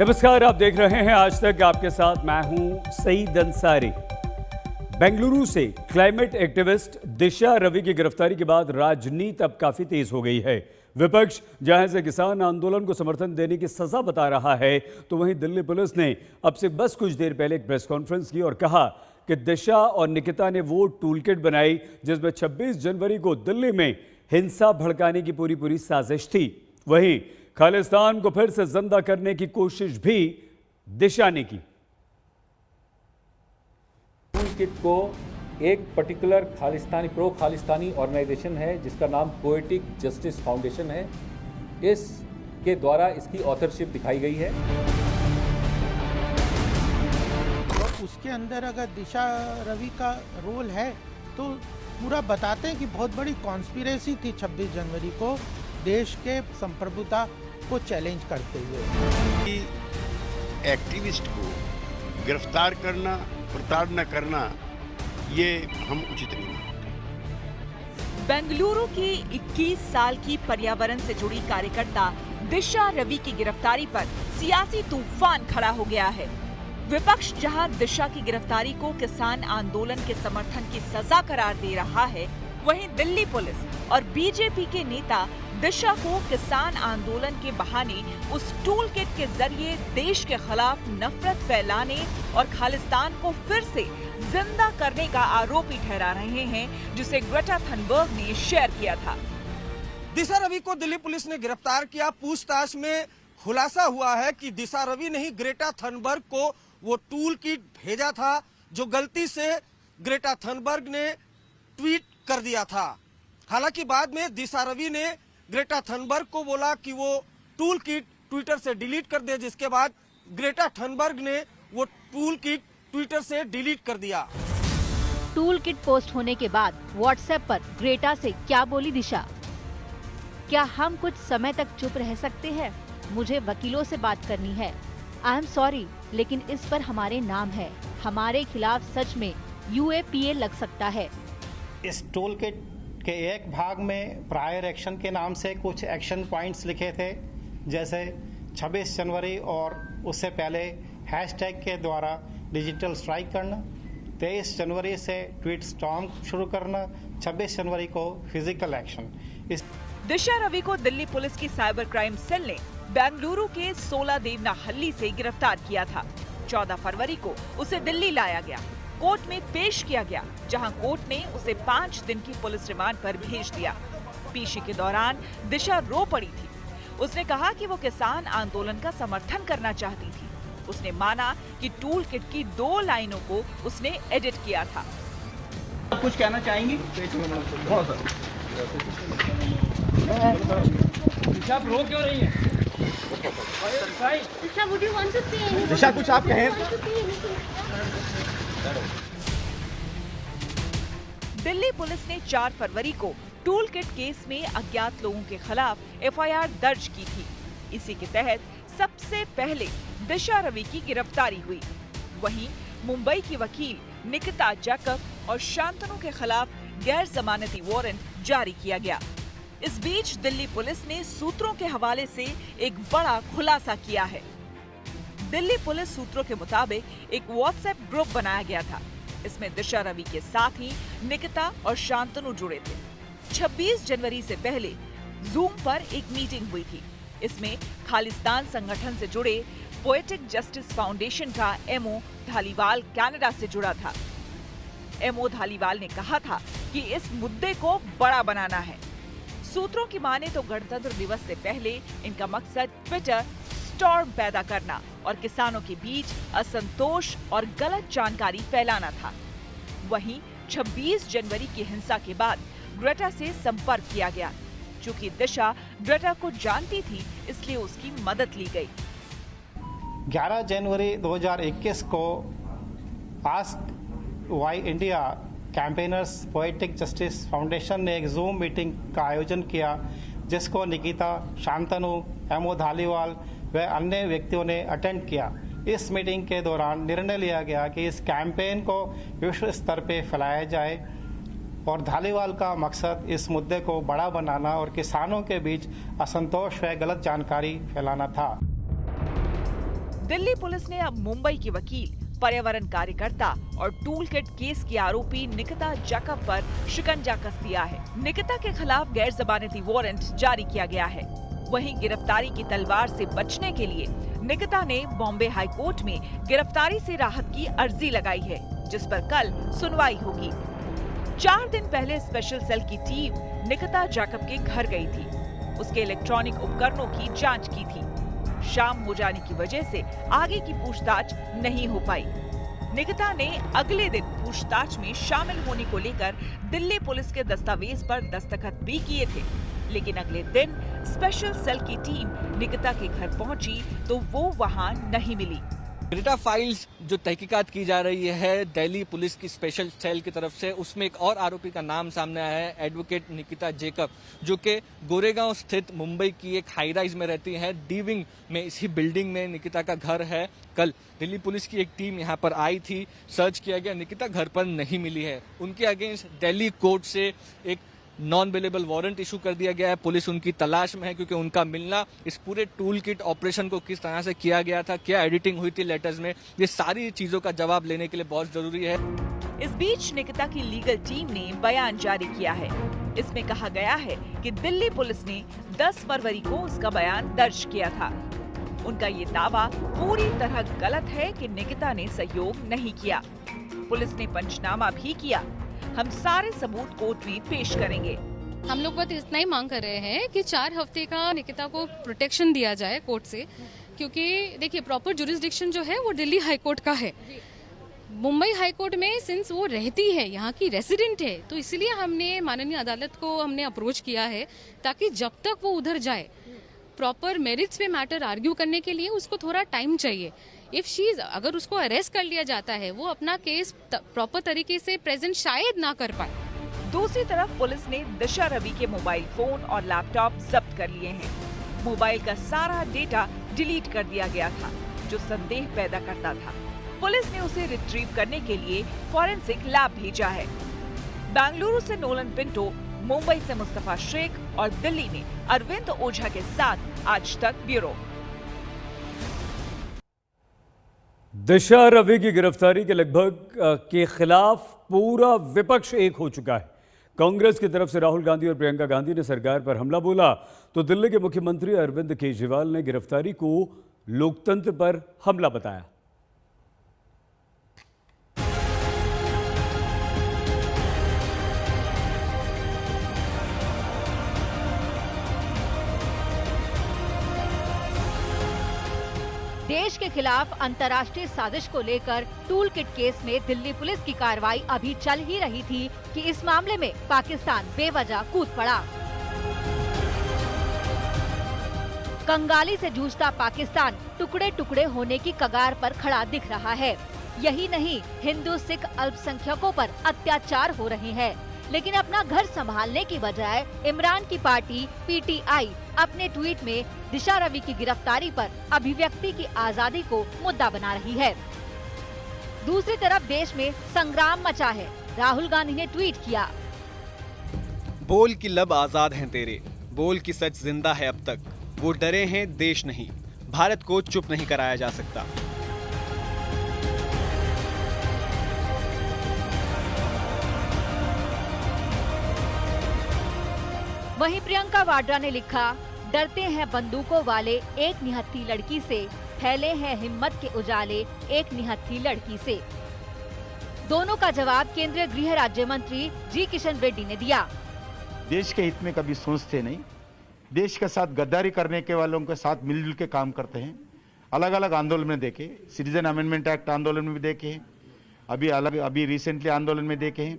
नमस्कार, आप देख रहे हैं आज तक। आपके साथ मैं हूं सईद अंसारी। बेंगलुरु से क्लाइमेट एक्टिविस्ट दिशा रवि की गिरफ्तारी के बाद राजनीति अब काफी तेज हो गई है। विपक्ष जहां से किसान आंदोलन को समर्थन देने की सजा बता रहा है, तो वहीं दिल्ली पुलिस ने अब से बस कुछ देर पहले एक प्रेस कॉन्फ्रेंस की और कहा कि दिशा और निकिता ने वो टूलकिट बनाई जिसमें 26 जनवरी को दिल्ली में हिंसा भड़काने की पूरी साजिश थी। वहीं खालिस्तान को फिर से जिंदा करने की कोशिश भी दिशा ने की। टूलकिट को एक पर्टिकुलर प्रो खालिस्तानी ऑर्गेनाइजेशन है जिसका नाम पोएटिक जस्टिस फाउंडेशन है, इसके द्वारा इसकी ऑथरशिप दिखाई गई है। और उसके अंदर अगर दिशा रवि का रोल है तो पूरा बताते हैं कि बहुत बड़ी कॉन्स्पिरेसी थी 26 जनवरी को देश के संप्रभुता को चैलेंज करते हुए। एक्टिविस्ट को गिरफ्तार करना, प्रताड़ना करना, ये हम उचित नहीं मानते। बेंगलुरु की 21 साल की पर्यावरण से जुड़ी कार्यकर्ता दिशा रवि की गिरफ्तारी पर सियासी तूफान खड़ा हो गया है। विपक्ष जहां दिशा की गिरफ्तारी को किसान आंदोलन के समर्थन की सजा करार दे रहा है, वहीं दिल्ली पुलिस और बीजेपी के नेता दिशा को किसान आंदोलन के बहाने उस टूल किट के जरिए देश के खिलाफ नफरत फैलाने और खालिस्तान को फिर से जिंदा करने का आरोपी ठहरा रहे हैं, जिसे ग्रेटा थनबर्ग ने शेयर किया था। दिशा रवि को दिल्ली पुलिस ने गिरफ्तार किया। पूछताछ में खुलासा हुआ है कि दिशा रवि ने ही ग्रेटा थनबर्ग को वो टूल किट भेजा था जो गलती से ग्रेटा थनबर्ग ने ट्वीट कर दिया था। हालांकि बाद में दिशा रवि ने ग्रेटा थनबर्ग को बोला कि वो टूल किट ट्विटर से डिलीट कर दे, जिसके बाद ग्रेटा थनबर्ग ने वो टूल किट ट्विटर से डिलीट कर दिया। टूल किट पोस्ट होने के बाद व्हाट्सएप पर ग्रेटा से क्या बोली दिशा? क्या हम कुछ समय तक चुप रह सकते हैं? मुझे वकीलों से बात करनी है। आई एम सॉरी, लेकिन इस पर हमारे नाम है। हमारे खिलाफ सच में UAPA लग सकता है। इस टूल किट के एक भाग में प्रायर एक्शन के नाम से कुछ एक्शन पॉइंट्स लिखे थे, जैसे 26 जनवरी और उससे पहले हैशटैग के द्वारा डिजिटल स्ट्राइक करना, 23 जनवरी से ट्वीट स्टॉर्म शुरू करना, 26 जनवरी को फिजिकल एक्शन। दिशा रवि को दिल्ली पुलिस की साइबर क्राइम सेल ने बेंगलुरु के सोला देवनाहल्ली से गिरफ्तार किया था। 14 फरवरी को उसे दिल्ली लाया गया, कोर्ट में पेश किया गया, जहां कोर्ट ने उसे 5 दिन की पुलिस रिमांड पर भेज दिया। पेशी के दौरान दिशा रो पड़ी थी। उसने कहा कि वो किसान आंदोलन का समर्थन करना चाहती थी। उसने माना कि टूल किट की 2 लाइनों को उसने एडिट किया था। कुछ कहना चाहेंगी? दिशा आप रो क्यों रही हैं? दिशा कुछ आप कहें? दिल्ली पुलिस ने 4 फरवरी को टूल किट केस में अज्ञात लोगों के खिलाफ FIR दर्ज की थी। इसी के तहत सबसे पहले दिशा रवि की गिरफ्तारी हुई। वहीं मुंबई की वकील निकिता जैकब और शांतनु के खिलाफ गैर जमानती वारंट जारी किया गया। इस बीच दिल्ली पुलिस ने सूत्रों के हवाले से एक बड़ा खुलासा किया है। दिल्ली पुलिस सूत्रों के मुताबिक एक व्हाट्सएप ग्रुप बनाया गया था। इसमें दिशा रवि के साथ ही निकिता और शांतनु जुड़े थे। 26 जनवरी से पहले जूम पर एक मीटिंग हुई थी। इसमें खालिस्तान संगठन से जुड़े पोएटिक जस्टिस फाउंडेशन का MO धालीवाल कनाडा से जुड़ा था। MO धालीवाल ने कहा था कि इस मुद्दे को बड़ा बनाना है। सूत्रों की माने तो गणतंत्र दिवस से पहले इनका मकसद ट्विटर स्टॉर्म पैदा करना और किसानों के बीच असंतोष और गलत जानकारी फैलाना था। वहीं 26 जनवरी की हिंसा के बाद ग्रेटा से संपर्क किया गया। चूंकि दिशा ग्रेटा को जानती थी, इसलिए उसकी मदद ली गई। 11 जनवरी 2021 को ask why India campaigners poetic justice foundation ने एक जूम मीटिंग का आयोजन किया, जिसको निकिता, शांतनु, MO धालीवाल व अन्य व्यक्तियों ने अटेंड किया। इस मीटिंग के दौरान निर्णय लिया गया कि इस कैंपेन को विश्व स्तर पर फैलाया जाए और धालीवाल का मकसद इस मुद्दे को बड़ा बनाना और किसानों के बीच असंतोष व गलत जानकारी फैलाना था। दिल्ली पुलिस ने अब मुंबई की वकील, पर्यावरण कार्यकर्ता और टूल किट केस की आरोपी निकिता जैकब पर शिकंजा कस दिया है। निकिता के खिलाफ गैर जमानती वारंट जारी किया गया है। वहीं गिरफ्तारी की तलवार से बचने के लिए निकिता ने बॉम्बे हाई कोर्ट में गिरफ्तारी से राहत की अर्जी लगाई है, जिस पर कल सुनवाई होगी। 4 दिन पहले स्पेशल सेल की टीम निकिता जैकब के घर गई थी। उसके इलेक्ट्रॉनिक उपकरणों की जांच की थी। शाम हो जाने की वजह से आगे की पूछताछ नहीं हो पाई। निकिता ने अगले दिन पूछताछ में शामिल होने को लेकर दिल्ली पुलिस के दस्तावेज पर दस्तखत भी किए थे, लेकिन अगले दिन स्पेशल सेल की टीम निकिता के घर पहुंची तो वो वहां नहीं मिली। ग्रेटा फाइल्स जो तहकीकात की जा रही है दिल्ली पुलिस की स्पेशल सेल की तरफ से, उसमें एक और आरोपी का नाम सामने आया है, एडवोकेट निकिता जैकब, जो कि गोरेगांव स्थित मुंबई की एक हाई राइज में रहती है। डी विंग में, इसी बिल्डिंग में निकिता का घर है। कल दिल्ली पुलिस की एक टीम यहां पर आई थी, सर्च किया गया, निकिता घर पर नहीं मिली है। उनके अगेंस्ट दिल्ली कोर्ट से एक नॉन अवेलेबल वारंट इशू कर दिया गया है। पुलिस उनकी तलाश में है, क्योंकि उनका मिलना, इस पूरे टूल किट ऑपरेशन को किस तरह से किया गया था, क्या एडिटिंग हुई थी लेटर्स में, ये सारी चीजों का जवाब लेने के लिए बहुत जरूरी है। इस बीच निकिता की लीगल टीम ने बयान जारी किया है। इसमें कहा गया है कि दिल्ली पुलिस ने 10 फरवरी को उसका बयान दर्ज किया था। उनका ये दावा पूरी तरह गलत है कि निकिता ने सहयोग नहीं किया। पुलिस ने पंचनामा भी किया। हम सारे सबूत कोर्ट में पेश करेंगे। हम लोग बस इतना ही मांग कर रहे हैं कि 4 हफ्ते का निकिता को प्रोटेक्शन दिया जाए कोर्ट से, क्योंकि देखिए प्रॉपर जुरिस्डिक्शन जो है वो दिल्ली हाई कोर्ट का है। मुंबई हाई कोर्ट में सिंस वो रहती है, यहाँ की रेसिडेंट है, तो इसलिए हमने माननीय अदालत को हमने अप्रोच किया है, ताकि जब तक वो उधर जाए प्रॉपर मेरिट्स पे मैटर आर्ग्यू करने के लिए उसको थोड़ा टाइम चाहिए। अगर उसको अरेस्ट कर लिया जाता है, वो अपना केस प्रॉपर तरीके से प्रेजेंट शायद ना कर पाए। दूसरी तरफ पुलिस ने दिशा रवि के मोबाइल फोन और लैपटॉप जब्त कर लिए हैं। मोबाइल का सारा डेटा डिलीट कर दिया गया था, जो संदेह पैदा करता था। पुलिस ने उसे रिट्रीव करने के लिए फॉरेंसिक लैब भेजा है। बेंगलुरु से नोलन पिंटो, मुंबई से मुस्तफा शेख और दिल्ली में अरविंद ओझा के साथ आज तक ब्यूरो। दिशा रवि की गिरफ्तारी के लगभग के खिलाफ पूरा विपक्ष एक हो चुका है। कांग्रेस की तरफ से राहुल गांधी और प्रियंका गांधी ने सरकार पर हमला बोला, तो दिल्ली के मुख्यमंत्री अरविंद केजरीवाल ने गिरफ्तारी को लोकतंत्र पर हमला बताया। देश के खिलाफ अंतर्राष्ट्रीय साजिश को लेकर टूल किट केस में दिल्ली पुलिस की कार्रवाई अभी चल ही रही थी कि इस मामले में पाकिस्तान बेवजह कूद पड़ा। कंगाली से जूझता पाकिस्तान टुकड़े टुकड़े होने की कगार पर खड़ा दिख रहा है। यही नहीं, हिंदू सिख अल्पसंख्यकों पर अत्याचार हो रहे हैं, लेकिन अपना घर संभालने की बजाय इमरान की पार्टी पीटीआई अपने ट्वीट में दिशा रवि की गिरफ्तारी पर अभिव्यक्ति की आजादी को मुद्दा बना रही है। दूसरी तरफ देश में संग्राम मचा है। राहुल गांधी ने ट्वीट किया, बोल की लब आजाद हैं तेरे, बोल की सच जिंदा है अब तक, वो डरे हैं देश नहीं, भारत को चुप नहीं कराया जा सकता। वहीं प्रियंका वाड्रा ने लिखा, डरते हैं बंदूकों वाले एक निहत्थी लड़की से, फैले हैं हिम्मत के उजाले एक निहत्थी लड़की से। दोनों का जवाब केंद्रीय गृह राज्य मंत्री जी किशन रेड्डी ने दिया। देश के हित में कभी सोचते नहीं, देश के साथ गद्दारी करने के वालों के साथ मिलजुल के काम करते हैं। अलग अलग आंदोलन में देखे, सिटीजन अमेंडमेंट एक्ट आंदोलन में भी देखे हैं, अभी रिसेंटली आंदोलन में देखे हैं,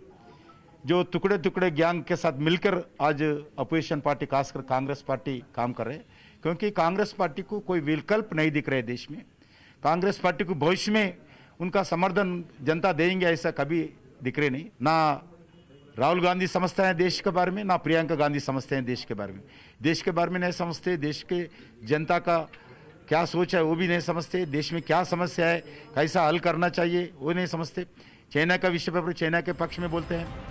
जो टुकड़े टुकड़े गैंग के साथ मिलकर आज अपोजिशन पार्टी खासकर कांग्रेस पार्टी काम कर रहे हैं, क्योंकि कांग्रेस पार्टी को कोई विकल्प नहीं दिख रहे देश में। कांग्रेस पार्टी को भविष्य में उनका समर्थन जनता देंगे ऐसा कभी दिख रहे नहीं। ना राहुल गांधी समझते हैं देश के बारे में, ना प्रियंका गांधी समझते हैं देश के बारे में। देश के बारे में नहीं समझते, देश के जनता का क्या सोच है वो भी नहीं समझते, देश में क्या समस्या है, कैसा हल करना चाहिए वो नहीं समझते। चाइना का विषय पर चाइना के पक्ष में बोलते हैं।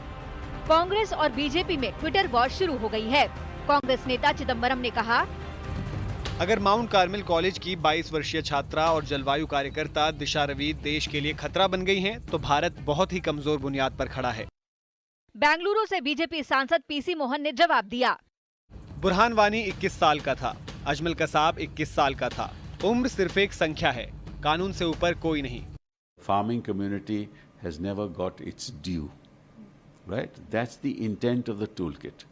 कांग्रेस और बीजेपी में ट्विटर वॉर शुरू हो गई है। कांग्रेस नेता चिदम्बरम ने कहा, अगर माउंट कार्मेल कॉलेज की 22 वर्षीय छात्रा और जलवायु कार्यकर्ता दिशा रवि देश के लिए खतरा बन गई हैं, तो भारत बहुत ही कमजोर बुनियाद पर खड़ा है। बेंगलुरु से बीजेपी सांसद पीसी मोहन ने जवाब दिया। बुरहान वानी 21 साल का था, अजमल कसाब 21 साल का था। उम्र सिर्फ एक संख्या है, कानून से ऊपर कोई नहीं। Farming community has never got its due, right? That's the intent of the toolkit.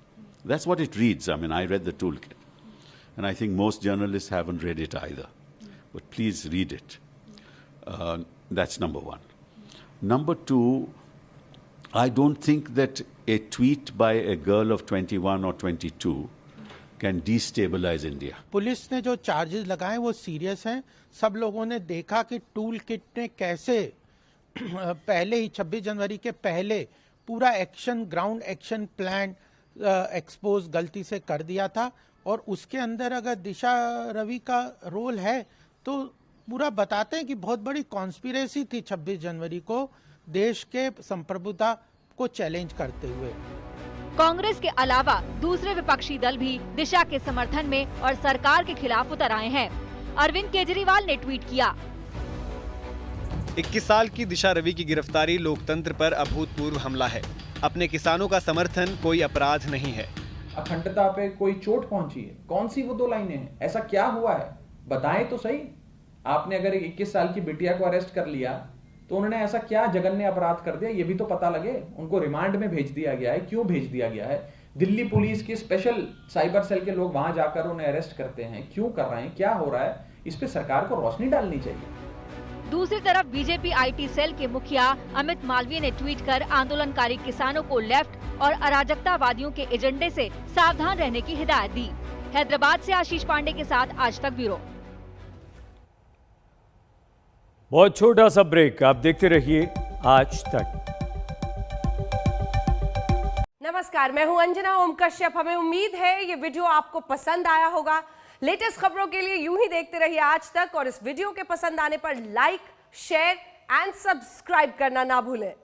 That's what it reads. I mean, I read the toolkit. And I think most journalists haven't read it either. But please read it. That's number one. Number two, I don't think that a tweet by a girl of 21 or 22 can destabilize India. Police ने जो charges लगाए वो serious हैं। सब लोगों ने देखा कि टूल किट ने कैसे पहले ही 26 जनवरी के पहले पूरा action, ground action plan expose गलती से कर दिया था। और उसके अंदर अगर दिशा रवि का रोल है तो पूरा बताते हैं कि बहुत बड़ी कॉन्स्पिरेसी थी 26 जनवरी को देश के संप्रभुता को चैलेंज करते हुए। कांग्रेस के अलावा दूसरे विपक्षी दल भी दिशा के समर्थन में और सरकार के खिलाफ उतर आए हैं। अरविंद केजरीवाल ने ट्वीट किया, 21 साल की दिशा रवि की गिरफ्तारी लोकतंत्र पर अभूतपूर्व हमला है। अपने किसानों का समर्थन कोई अपराध नहीं है। अखंडता पे कोई चोट पहुंची है, कौन सी वो 2 लाइनें हैं? ऐसा क्या हुआ है, बताएं तो सही। आपने अगर 21 साल की बिटिया को अरेस्ट कर लिया तो उन्होंने ऐसा क्या जघन्य अपराध कर दिया, ये भी तो पता लगे। उनको रिमांड में भेज दिया गया है, क्यों भेज दिया गया है? दिल्ली पुलिस की स्पेशल साइबर सेल के लोग वहां जाकर उन्हें अरेस्ट करते हैं, क्यों कर रहे हैं, क्या हो रहा है? इस पे सरकार को रोशनी डालनी चाहिए। दूसरी तरफ बीजेपी आईटी सेल के मुखिया अमित मालवीय ने ट्वीट कर आंदोलनकारी किसानों को लेफ्ट और अराजकतावादियों के एजेंडे से सावधान रहने की हिदायत दी। हैदराबाद से आशीष पांडे के साथ आज तक ब्यूरो। बहुत छोटा सा ब्रेक, आप देखते रहिए आज तक। नमस्कार, मैं हूं अंजना ओम कश्यप। हमें उम्मीद है ये वीडियो आपको पसंद आया होगा। लेटेस्ट खबरों के लिए यूं ही देखते रहिए आज तक और इस वीडियो के पसंद आने पर लाइक, शेयर एंड सब्सक्राइब करना ना भूलें।